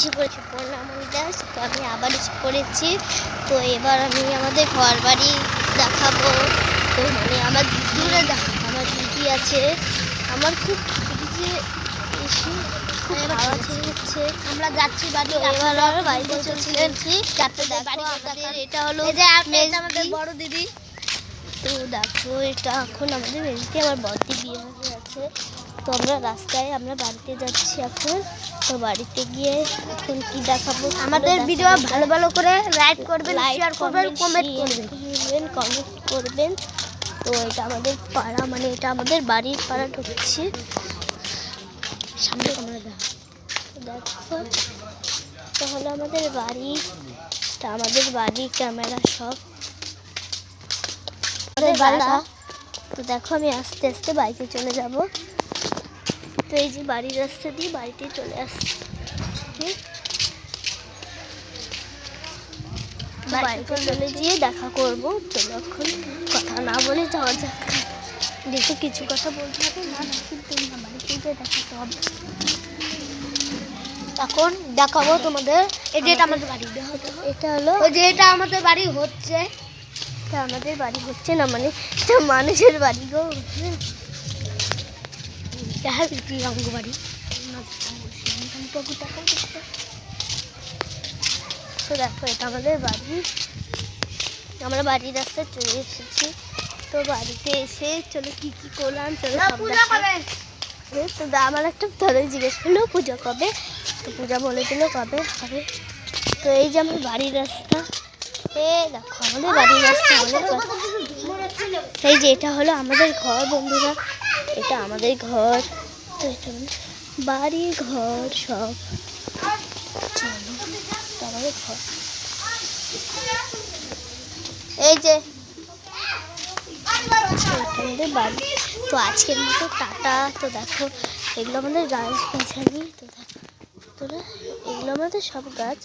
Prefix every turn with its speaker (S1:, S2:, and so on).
S1: এসে পড়েছি প্রণামন দাস। তো আমি আবার এসে পড়েছি। তো এবার আমি আমাদের ঘর বাড়ি দেখাবো। তো মানে আমার দূরে আমার দিদি আছে, আমার খুব যে এসে হাওয়া ছেড়েছে। আমরা যাচ্ছি বাড়ি, এবার আমরা বাড়িতে চলছি। যাতে দেখো আমাদের এটা হলো আমাদের বড় দিদি। তো দেখো এটা এখন আমাদের মেজদি, আমার বড়দি বিয়ে হয়ে আছে। তো আমরা রাস্তায় আমরা বাড়িতে যাচ্ছি এখন। তো বাড়িতে গিয়ে এখন কি দেখাবো,
S2: আমাদের ভিডিও ভালো ভালো করে লাইক করবেন, শেয়ার করবেন, কমেন্ট
S1: করবেন। তো এটা আমাদের পাড়া, মানে এটা আমাদের বাড়ির পাড়া ঢুকছি। সামনে আমরা দেখো এটা হলো আমাদের বাড়ি, এটা আমাদের বাড়ি, ক্যামেরা সব বাড়া। তো দেখো আমি আস্তে আস্তে বাড়িতে চলে যাব। তো এই যে বাড়ির রাস্তা দিয়ে বাড়িতে চলে আসছি। বাড়িতে চলে গিয়ে দেখা করবো। তো এখন কথা না বলে যাওয়া যাক, দেখো কিছু কথা বলতে হবে না, কিন্তু না বাড়িতে গিয়ে দেখাতে হবে।
S2: এখন দেখাবো তোমাদের। এই যে এটা আমাদের বাড়ি,
S1: এটা হলো
S2: ওই যে এটা আমাদের বাড়ি হচ্ছে,
S1: এটা আমাদের বাড়ি হচ্ছে না, মানে এটা মানুষের বাড়ি গো।
S2: অঙ্গ বাড়ি।
S1: তো দেখো এটা আমাদের বাড়ি, আমরা বাড়ির রাস্তায় চলে এসেছি। তো বাড়িতে এসে চলো কি কি করলাম চলো সব দেখাই। তো আমার একটা ধরে জিজ্ঞেস করলো পূজা কবে, তো পূজা বলে দিল কবে হবে। তো এই যে আমার বাড়ির রাস্তা, দেখো আমাদের বাড়ির রাস্তা, এই যে এটা হলো আমাদের ঘর বন্ধুরা, এটা আমাদের ঘর। তো এটা বাড়ি ঘর সব, চলো এটা আমাদের ঘর। এই যে আমাদের বাড়ি। তো আজকের মতো টাটা। তো দেখো এগুলো আমাদের গাছ গাছালি, তো দেখো তোরা এগুলো আমাদের সব গাছ।